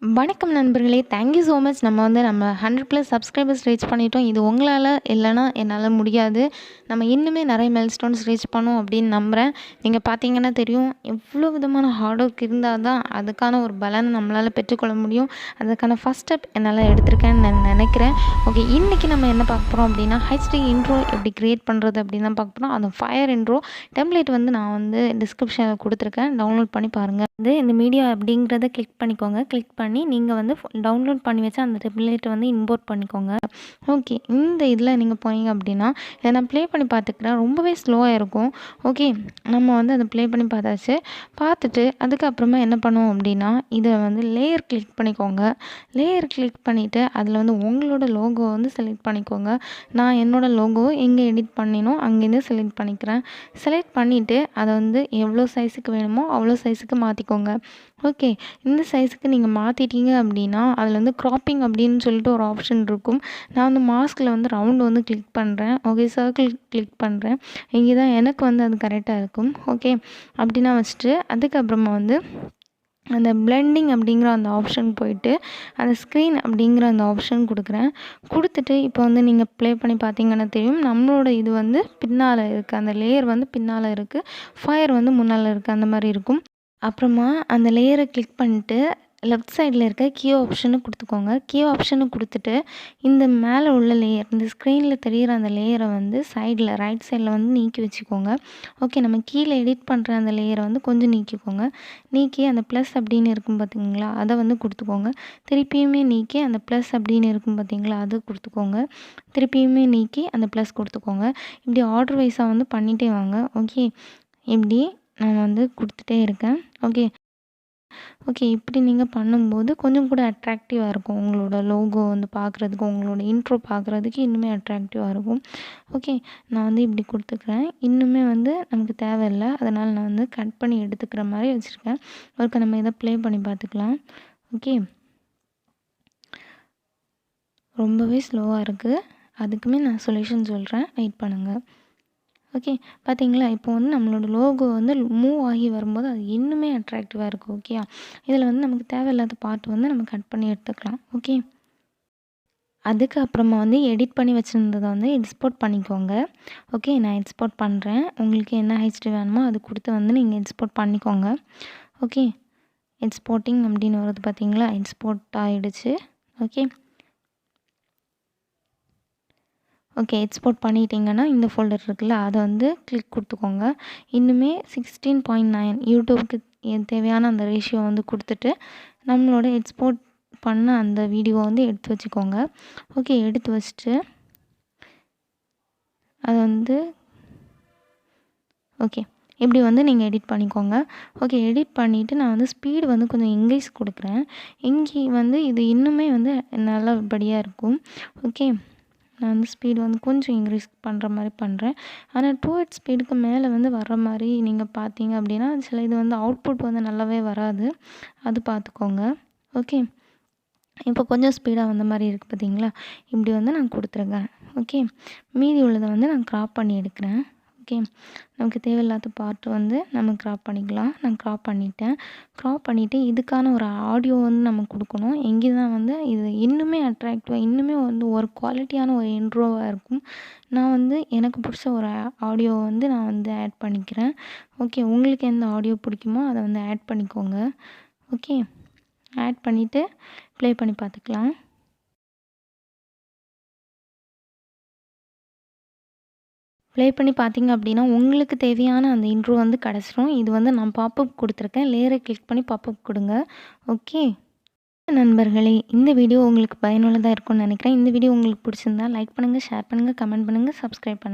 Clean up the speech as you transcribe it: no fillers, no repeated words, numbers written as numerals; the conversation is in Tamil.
வணக்கம் நண்பர்களே! Thank you so much. நம்ம 100+ சப்ஸ்கிரைபர்ஸ் ரீச் பண்ணிட்டோம். இது உங்களால இல்லைனா என்னால் முடியாது. நம்ம இன்னுமே நிறைய மைல்ஸ்டோன்ஸ் ரீச் பண்ணுவோம் அப்படின்னு நம்புகிறேன். நீங்கள் பார்த்தீங்கன்னா தெரியும், எவ்வளோ விதமான ஹார்ட் ஒர்க் இருந்தால் தான் அதுக்கான ஒரு பலனை நம்மளால் பெற்றுக்கொள்ள முடியும். அதுக்கான ஃபஸ்ட் ஸ்டெப் என்னால் எடுத்திருக்கேன்னு நான் நினைக்கிறேன். ஓகே, இன்றைக்கி நம்ம என்ன பார்க்க போகிறோம் அப்படின்னா, ஹெச்டி இன்ட்ரோ எப்படி க்ரியேட் பண்ணுறது அப்படின்னு தான் பார்க்க போகிறோம். அந்த ஃபயர் இன்ட்ரோ டெம்ப்ளேட் நான் டிஸ்கிரிப்ஷனில் கொடுத்துருக்கேன். டவுன்லோட் பண்ணி பாருங்கள். இந்த மீடியா அப்படிங்கிறத கிளிக் பண்ணிக்கோங்க. கிளிக் பண்ணி நீங்கள் டவுன்லோட் பண்ணி வச்சா அந்த டெம்ப்ளேட்டை இம்போர்ட் பண்ணிக்கோங்க. ஓகே, இந்த இதில் நீங்கள் போனீங்க அப்படின்னா இதை நான் ப்ளே பண்ணி பார்த்துக்கிறேன். ரொம்பவே ஸ்லோவாக இருக்கும். ஓகே, நம்ம அதை ப்ளே பண்ணி பார்த்தாச்சு. பார்த்துட்டு அதுக்கப்புறமா என்ன பண்ணுவோம் அப்படின்னா, இதை லேயர் கிளிக் பண்ணிக்கோங்க. லேயர் கிளிக் பண்ணிவிட்டு அதில் உங்களோட லோகோ செலக்ட் பண்ணிக்கோங்க. நான் என்னோடய லோகோ எங்கே எடிட் பண்ணினோ அங்கேருந்து செலக்ட் பண்ணிக்கிறேன். செலக்ட் பண்ணிவிட்டு அதை எவ்வளோ சைஸுக்கு வேணுமோ அவ்வளோ சைஸுக்கு மாற்றிக்கோங்க. ஓகே, இந்த சைஸுக்கு நீங்கள் மாற்றிட்டீங்க அப்படின்னா அதில் க்ராப்பிங் அப்படின்னு சொல்லிட்டு ஒரு ஆப்ஷன் இருக்கும். நான் மாஸ்கில் ரவுண்டு கிளிக் பண்ணுறேன். ஓகே, சர்க்கிள் கிளிக் பண்ணுறேன். இங்கே தான் எனக்கு அது கரெக்டாக இருக்கும். ஓகே, அப்படின்னா வச்சுட்டு அதுக்கப்புறமா அந்த பிளெண்டிங் அப்படிங்கிற அந்த ஆப்ஷன் போயிட்டு அந்த ஸ்க்ரீன் அப்படிங்கிற அந்த ஆப்ஷன் கொடுக்குறேன். கொடுத்துட்டு இப்போ நீங்கள் ப்ளே பண்ணி பார்த்தீங்கன்னா தெரியும், நம்மளோட இது பின்னால் இருக்குது. அந்த லேயர் பின்னால் இருக்குது, ஃபயர் முன்னால் இருக்குது. அந்த மாதிரி இருக்கும். அப்புறமா அந்த லேயரை கிளிக் பண்ணிட்டு லெஃப்ட் சைடில் இருக்க கீ ஆப்ஷனு கொடுத்துக்கோங்க. கீ ஆப்ஷனு கொடுத்துட்டு இந்த மேலே உள்ள லேயர், இந்த ஸ்க்ரீனில் தெரிகிற அந்த லேயரை சைடில் ரைட் சைடில் நீக்கி வச்சுக்கோங்க. ஓகே, நம்ம கீழே எடிட் பண்ணுற அந்த லேயரை கொஞ்சம் நீக்கிக்கோங்க. நீக்கி அந்த ப்ளஸ் அப்படின்னு இருக்கும் பார்த்தீங்களா, அதை கொடுத்துக்கோங்க. திருப்பியுமே நீக்கி அந்த ப்ளஸ் அப்படின்னு இருக்கும் பார்த்தீங்களா, அது கொடுத்துக்கோங்க. திருப்பியுமே நீக்கி அந்த ப்ளஸ் கொடுத்துக்கோங்க. இப்படி ஆர்டர் வைஸாக பண்ணிகிட்டே வாங்க. ஓகே, இப்படி நான் கொடுத்துட்டே இருக்கேன். ஓகே ஓகே இப்படி நீங்கள் பண்ணும்போது கொஞ்சம் கூட அட்ராக்டிவாக இருக்கும். உங்களோட லோகோ பார்க்குறதுக்கு, உங்களோட இன்ட்ரோ பார்க்குறதுக்கு இன்னுமே அட்ராக்டிவாக இருக்கும். ஓகே, நான் இப்படி கொடுத்துக்கிறேன். இன்னுமே நமக்கு தேவையில்லை, அதனால் நான் கட் பண்ணி எடுத்துக்கிற மாதிரி வச்சுருக்கேன். ஒருக்க நம்ம இதை ப்ளே பண்ணி பார்த்துக்கலாம். ஓகே, ரொம்பவே ஸ்லோவாக இருக்குது. அதுக்குமே நான் சொல்யூஷன் சொல்கிறேன், வெயிட் பண்ணுங்கள். ஓகே, பார்த்தீங்களா, இப்போ நம்மளோட லோகோ மூவ் ஆகி வரும்போது அது இன்னுமே அட்ராக்டிவாக இருக்குது. ஓகேயா, இதில் நமக்கு தேவையில்லாத பார்ட் நம்ம கட் பண்ணி எடுத்துக்கலாம். ஓகே, அதுக்கப்புறமா எடிட் பண்ணி வச்சுருந்ததை எக்ஸ்போர்ட் பண்ணிக்கோங்க. ஓகே, நான் எக்ஸ்போர்ட் பண்ணுறேன். உங்களுக்கு என்ன ஹெச்டி வேணுமோ அது கொடுத்து நீங்கள் எக்ஸ்போர்ட் பண்ணிக்கோங்க. ஓகே, எக்ஸ்போர்ட்டிங் அப்படின்னு வருது பார்த்தீங்களா, எக்ஸ்போர்ட் ஆகிடுச்சு. ஓகே ஓகே, எக்ஸ்போர்ட் பண்ணிட்டீங்கன்னா இந்த ஃபோல்டர் இருக்குல்ல, அதை கிளிக் கொடுத்துக்கோங்க. இன்னுமே 16.9 யூடியூப்க்கு தேவையான அந்த ரேஷியோ கொடுத்துட்டு நம்மளோட எக்ஸ்போர்ட் பண்ண அந்த வீடியோ எடுத்து வச்சுக்கோங்க. ஓகே, எடுத்து வச்சுட்டு அது ஓகே இப்படி நீங்கள் எடிட் பண்ணிக்கோங்க. ஓகே, எடிட் பண்ணிவிட்டு நான் ஸ்பீடு கொஞ்சம் இன்க்ரீஸ் கொடுக்குறேன். இங்கே இது இன்னுமே நல்லபடியாக இருக்கும். ஓகே, நான் ஸ்பீடு கொஞ்சம் இன்க்ரீஸ் பண்ணுற மாதிரி பண்ணுறேன். ஆனால் 2x ஸ்பீடுக்கு மேலே வர்ற மாதிரி நீங்கள் பார்த்தீங்க அப்படின்னா சில இது அவுட்புட் நல்லாவே வராது. அது பார்த்துக்கோங்க. ஓகே, இப்போ கொஞ்சம் ஸ்பீடாக வந்த மாதிரி இருக்குது பார்த்தீங்களா, இப்படி நான் கொடுத்துருக்கேன். ஓகே, மீதி உள்ளதை நான் க்ராப் பண்ணி எடுக்கிறேன். ஓகே, நமக்கு தேவையில்லாத பார்ட் நம்ம க்ராப் பண்ணிக்கலாம். நான் க்ராப் பண்ணிட்டேன். க்ராப் பண்ணிவிட்டு இதுக்கான ஒரு ஆடியோ நம்ம கொடுக்கணும். எங்கே தான் இது இன்னுமே அட்ராக்டிவாக, இன்னுமே ஒரு குவாலிட்டியான ஒரு இன்ட்ரோவாக இருக்கும். நான் எனக்கு பிடிச்ச ஒரு ஆடியோ நான் ஆட் பண்ணிக்கிறேன். ஓகே, உங்களுக்கு எந்த ஆடியோ பிடிக்குமோ அதை ஆட் பண்ணிக்கோங்க. ஓகே, ஆட் பண்ணிவிட்டு ப்ளே பண்ணி பார்த்துக்கலாம். ப்ளே பண்ணி பார்த்தீங்க அப்படின்னா உங்களுக்கு தேவையான அந்த இன்ட்ரோ கிடச்சிரும். இது நான் பாப்பப் கொடுத்துருக்கேன். லேயரை கிளிக் பண்ணி பாப்பப் கொடுங்க. ஓகே நண்பர்களே, இந்த வீடியோ உங்களுக்கு பயனுள்ளதாக இருக்கும்னு நினைக்கிறேன். இந்த வீடியோ உங்களுக்கு பிடிச்சிருந்தா லைக் பண்ணுங்கள், ஷேர் பண்ணுங்கள், கமெண்ட் பண்ணுங்கள், சப்ஸ்கிரைப் பண்ணுங்கள்.